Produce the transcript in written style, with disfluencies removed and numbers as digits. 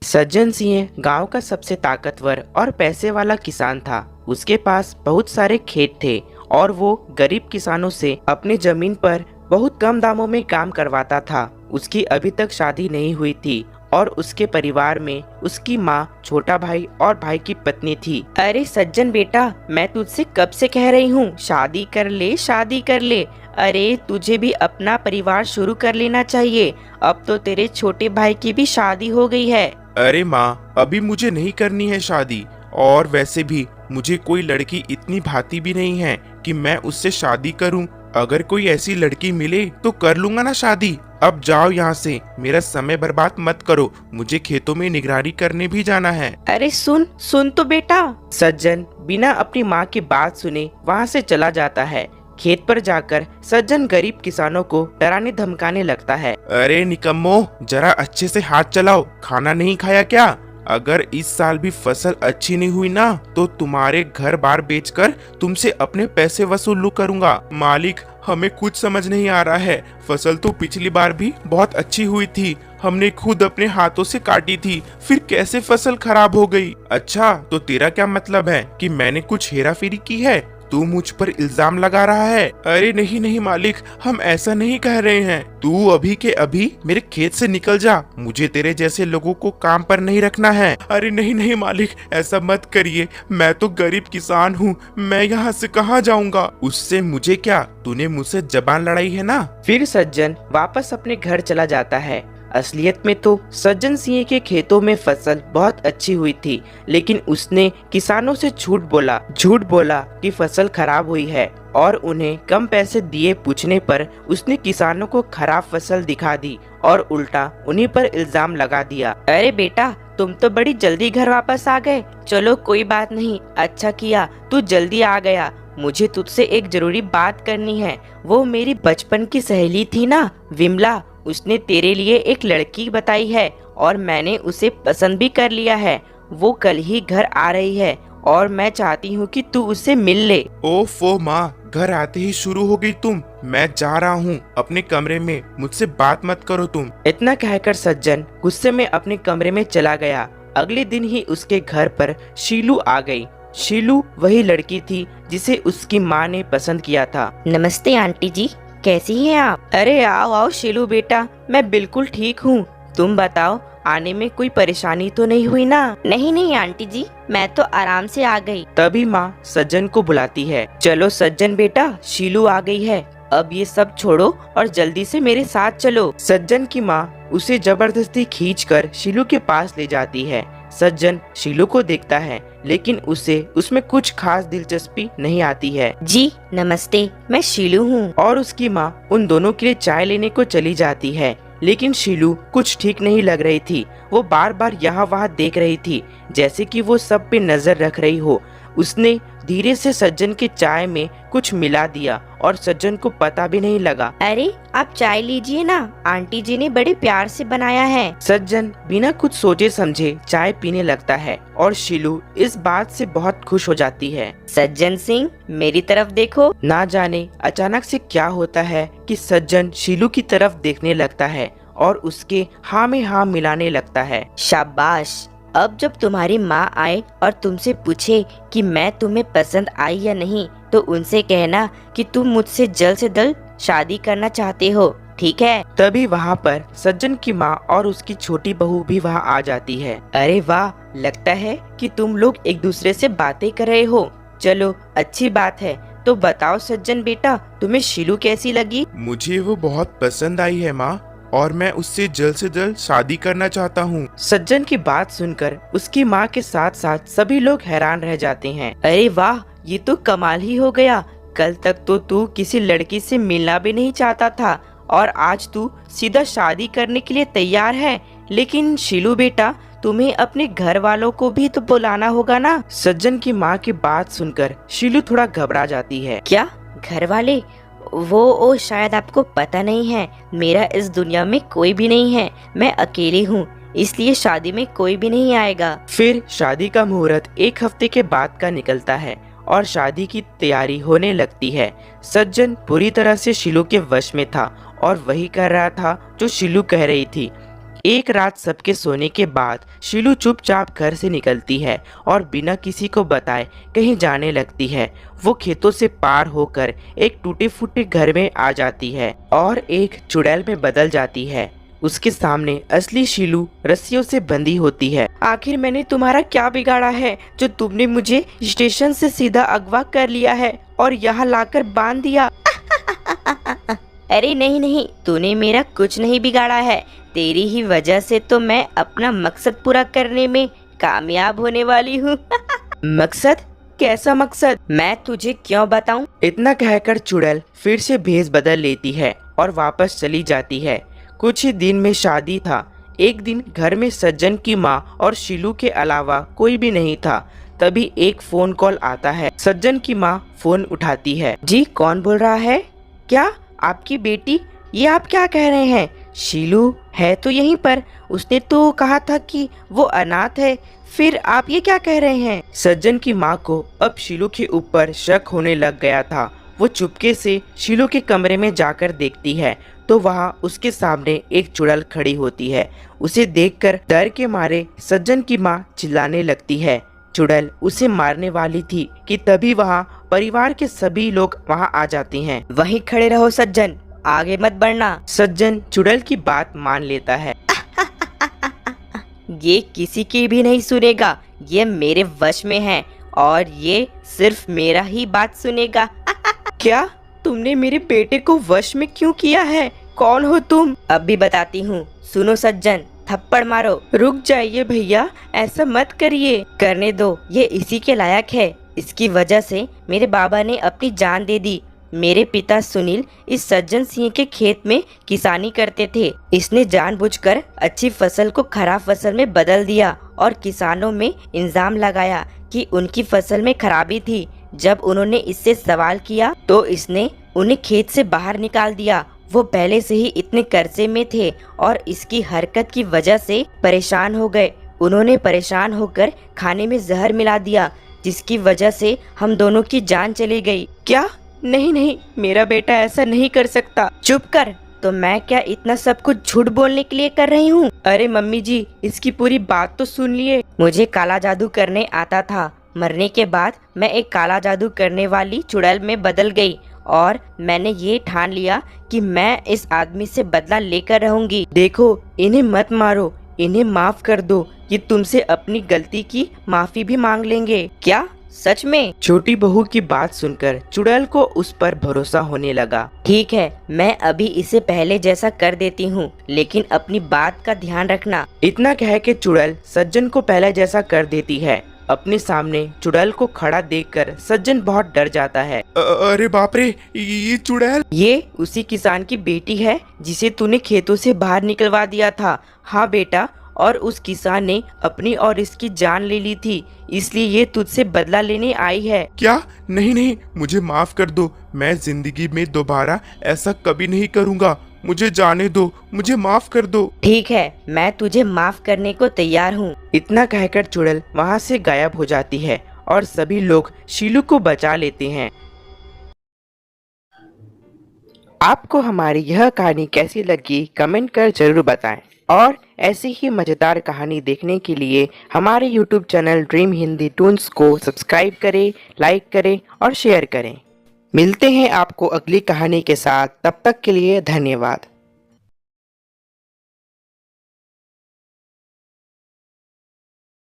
सज्जन सिंह गांव का सबसे ताकतवर और पैसे वाला किसान था। उसके पास बहुत सारे खेत थे और वो गरीब किसानों से अपनी जमीन पर बहुत कम दामों में काम करवाता था। उसकी अभी तक शादी नहीं हुई थी और उसके परिवार में उसकी माँ, छोटा भाई और भाई की पत्नी थी। अरे सज्जन बेटा, मैं तुझसे कब से कह रही हूँ शादी कर ले, शादी कर ले। अरे तुझे भी अपना परिवार शुरू कर लेना चाहिए। अब तो तेरे छोटे भाई की भी शादी हो गई है। अरे माँ, अभी मुझे नहीं करनी है शादी। और वैसे भी मुझे कोई लड़की इतनी भाती भी नहीं है कि मैं उससे शादी करूं। अगर कोई ऐसी लड़की मिले तो कर लूंगा ना शादी। अब जाओ यहाँ से, मेरा समय बर्बाद मत करो। मुझे खेतों में निगरानी करने भी जाना है। अरे सुन सुन तो बेटा। सज्जन बिना अपनी माँ की बात सुने वहाँ से चला जाता है। खेत पर जाकर सज्जन गरीब किसानों को डराने धमकाने लगता है। अरे निकम्मो, जरा अच्छे से हाथ चलाओ। खाना नहीं खाया क्या? अगर इस साल भी फसल अच्छी नहीं हुई ना तो तुम्हारे घर बार बेचकर तुमसे अपने पैसे वसूल करूंगा। मालिक, हमें कुछ समझ नहीं आ रहा है। फसल तो पिछली बार भी बहुत अच्छी हुई थी, हमने खुद अपने हाथों से काटी थी, फिर कैसे फसल खराब हो गई? अच्छा, तो तेरा क्या मतलब है कि मैंने कुछ हेराफेरी की है? तू मुझ पर इल्जाम लगा रहा है? अरे नहीं नहीं मालिक, हम ऐसा नहीं कह रहे हैं। तू अभी के अभी मेरे खेत से निकल जा। मुझे तेरे जैसे लोगों को काम पर नहीं रखना है। अरे नहीं नहीं मालिक, ऐसा मत करिए। मैं तो गरीब किसान हूँ, मैं यहाँ से कहाँ जाऊँगा? उससे मुझे क्या? तूने मुझसे जबान लड़ाई है ना। फिर सज्जन वापस अपने घर चला जाता है। असलियत में तो सज्जन सिंह के खेतों में फसल बहुत अच्छी हुई थी, लेकिन उसने किसानों से झूठ बोला कि फसल खराब हुई है और उन्हें कम पैसे दिए पूछने पर उसने किसानों को खराब फसल दिखा दी और उल्टा उन्हीं पर इल्जाम लगा दिया। अरे बेटा, तुम तो बड़ी जल्दी घर वापस आ गए। चलो कोई बात नहीं, अच्छा किया तू जल्दी आ गया। मुझे तुझसे एक जरूरी बात करनी है। वो मेरी बचपन की सहेली थी ना, विमला, उसने तेरे लिए एक लड़की बताई है और मैंने उसे पसंद भी कर लिया है। वो कल ही घर आ रही है और मैं चाहती हूँ कि तू उससे मिल ले। ओफो माँ, घर आते ही शुरू हो गई तुम। मैं जा रहा हूँ अपने कमरे में, मुझसे बात मत करो तुम। इतना कहकर सज्जन गुस्से में अपने कमरे में चला गया। अगले दिन ही उसके घर पर शीलू आ गई। शीलू वही लड़की थी जिसे उसकी माँ ने पसंद किया था। नमस्ते आंटी जी, कैसी हैं आप? अरे आओ आओ शीलू बेटा, मैं बिल्कुल ठीक हूँ। तुम बताओ, आने में कोई परेशानी तो नहीं हुई ना? नहीं नहीं आंटी जी, मैं तो आराम से आ गई। तभी माँ सज्जन को बुलाती है। चलो सज्जन बेटा, शीलू आ गई है। अब ये सब छोड़ो और जल्दी से मेरे साथ चलो। सज्जन की माँ उसे जबरदस्ती खींचकर शीलू के पास ले जाती है। सज्जन शीलू को देखता है, लेकिन उसे उसमें कुछ खास दिलचस्पी नहीं आती है। जी नमस्ते, मैं शीलू हूँ। और उसकी माँ उन दोनों के लिए चाय लेने को चली जाती है, लेकिन शीलू कुछ ठीक नहीं लग रही थी। वो बार बार यहाँ वहाँ देख रही थी, जैसे कि वो सब पे नजर रख रही हो। उसने धीरे से सज्जन के चाय में कुछ मिला दिया और सज्जन को पता भी नहीं लगा। अरे आप चाय लीजिए ना, आंटी जी ने बड़े प्यार से बनाया है। सज्जन बिना कुछ सोचे समझे चाय पीने लगता है और शीलू इस बात से बहुत खुश हो जाती है। सज्जन सिंह, मेरी तरफ देखो। ना जाने अचानक से क्या होता है कि सज्जन शीलू की तरफ देखने लगता है और उसके हाँ में हाँ मिलाने लगता है। शाबाश, अब जब तुम्हारी माँ आए और तुमसे पूछे कि मैं तुम्हें पसंद आई या नहीं, तो उनसे कहना कि तुम मुझसे जल्द से जल्द शादी करना चाहते हो, ठीक है? तभी वहाँ पर सज्जन की माँ और उसकी छोटी बहू भी वहाँ आ जाती है। अरे वाह, लगता है कि तुम लोग एक दूसरे से बातें कर रहे हो। चलो अच्छी बात है। तो बताओ सज्जन बेटा, तुम्हें शीलू कैसी लगी? मुझे वो बहुत पसंद आई है माँ, और मैं उससे जल्द से जल्द शादी करना चाहता हूँ। सज्जन की बात सुनकर उसकी माँ के साथ साथ सभी लोग हैरान रह जाते हैं। अरे वाह, ये तो कमाल ही हो गया। कल तक तो तू किसी लड़की से मिलना भी नहीं चाहता था और आज तू सीधा शादी करने के लिए तैयार है। लेकिन शीलू बेटा, तुम्हें अपने घर वालों को भी तो बुलाना होगा ना? सज्जन की माँ की बात सुनकर शीलू थोड़ा घबरा जाती है। क्या घर वाले? वो शायद आपको पता नहीं है, मेरा इस दुनिया में कोई भी नहीं है। मैं अकेली हूँ, इसलिए शादी में कोई भी नहीं आएगा। फिर शादी का मुहूर्त एक हफ्ते के बाद का निकलता है और शादी की तैयारी होने लगती है। सज्जन पूरी तरह से शीलू के वश में था और वही कर रहा था जो शीलू कह रही थी। एक रात सबके सोने के बाद शीलू चुपचाप घर से निकलती है और बिना किसी को बताए कहीं जाने लगती है। वो खेतों से पार होकर एक टूटे फूटे घर में आ जाती है और एक चुड़ैल में बदल जाती है। उसके सामने असली शीलू रस्सियों से बंधी होती है। आखिर मैंने तुम्हारा क्या बिगाड़ा है जो तुमने मुझे स्टेशन से सीधा अगवा कर लिया है और यहाँ लाकर बांध दिया? अरे नहीं नहीं, तूने मेरा कुछ नहीं बिगाड़ा है। तेरी ही वजह से तो मैं अपना मकसद पूरा करने में कामयाब होने वाली हूँ। मकसद? कैसा मकसद? मैं तुझे क्यों बताऊं? इतना कहकर चुड़ैल फिर से भेष बदल लेती है और वापस चली जाती है। कुछ ही दिन में शादी था। एक दिन घर में सज्जन की माँ और शीलू के अलावा कोई भी नहीं था। तभी एक फोन कॉल आता है। सज्जन की माँ फोन उठाती है। जी, कौन बोल रहा है? क्या आपकी बेटी? ये आप क्या कह रहे हैं? शीलू है तो यहीं पर। उसने तो कहा था कि वो अनाथ है। फिर आप ये क्या कह रहे हैं? सज्जन की माँ को अब शीलू के ऊपर शक होने लग गया था। वो चुपके से शीलू के कमरे में जाकर देखती है तो वहाँ उसके सामने एक चुड़ैल खड़ी होती है। उसे देखकर डर के मारे सज्जन की माँ चिल्लाने लगती है। चुड़ैल उसे मारने वाली थी कि तभी वहाँ परिवार के सभी लोग वहाँ आ जाते हैं। वहीं खड़े रहो सज्जन, आगे मत बढ़ना। सज्जन चुड़ैल की बात मान लेता है। ये किसी की भी नहीं सुनेगा। ये मेरे वश में है और ये सिर्फ मेरा ही बात सुनेगा। क्या तुमने मेरे बेटे को वश में क्यों किया है? कौन हो तुम? अब भी बताती हूँ, सुनो सज्जन, थप्पड़ मारो। रुक जाइए भैया, ऐसा मत करिए। करने दो, ये इसी के लायक है। इसकी वजह से मेरे बाबा ने अपनी जान दे दी। मेरे पिता सुनील इस सज्जन सिंह के खेत में किसानी करते थे। इसने जानबूझकर अच्छी फसल को खराब फसल में बदल दिया और किसानों में इल्जाम लगाया कि उनकी फसल में खराबी थी। जब उन्होंने इससे सवाल किया तो इसने उन्हें खेत से बाहर निकाल दिया। वो पहले से ही इतने कर्जे में थे और इसकी हरकत की वजह से परेशान हो गए। उन्होंने परेशान होकर खाने में जहर मिला दिया, जिसकी वजह से हम दोनों की जान चली गई। क्या? नहीं नहीं, मेरा बेटा ऐसा नहीं कर सकता। चुप कर। तो मैं क्या इतना सब कुछ झूठ बोलने के लिए कर रही हूँ? अरे मम्मी जी, इसकी पूरी बात तो सुन लिए। मुझे काला जादू करने आता था। मरने के बाद मैं एक काला जादू करने वाली चुड़ैल में बदल गई और मैंने ये ठान लिया कि मैं इस आदमी से बदला लेकर रहूंगी। देखो, इन्हें मत मारो, इन्हें माफ कर दो। ये तुमसे अपनी गलती की माफी भी मांग लेंगे। क्या सच में? छोटी बहू की बात सुनकर चुड़ैल को उस पर भरोसा होने लगा। ठीक है, मैं अभी इसे पहले जैसा कर देती हूँ, लेकिन अपनी बात का ध्यान रखना। इतना कह के चुड़ैल सज्जन को पहले जैसा कर देती है। अपने सामने चुड़ैल को खड़ा देखकर सज्जन बहुत डर जाता है। अरे बाप रे, ये चुड़ैल! ये उसी किसान की बेटी है जिसे तूने खेतों से बाहर निकलवा दिया था। हाँ बेटा, और उस किसान ने अपनी और इसकी जान ले ली थी, इसलिए ये तुझसे बदला लेने आई है। क्या? नहीं नहीं, मुझे माफ कर दो। मैं जिंदगी में दोबारा ऐसा कभी नहीं करूँगा। मुझे जाने दो, मुझे माफ कर दो। ठीक है, मैं तुझे माफ करने को तैयार हूँ। इतना कहकर चुड़ैल वहाँ से गायब हो जाती है और सभी लोग शीलू को बचा लेते हैं। आपको हमारी यह कहानी कैसी लगी कमेंट कर जरूर बताएं और ऐसी ही मज़ेदार कहानी देखने के लिए हमारे YouTube channel dream Hindi Toons को सब्सक्राइब करें, लाइक करें और शेयर करें। मिलते हैं आपको अगली कहानी के साथ। तब तक के लिए धन्यवाद।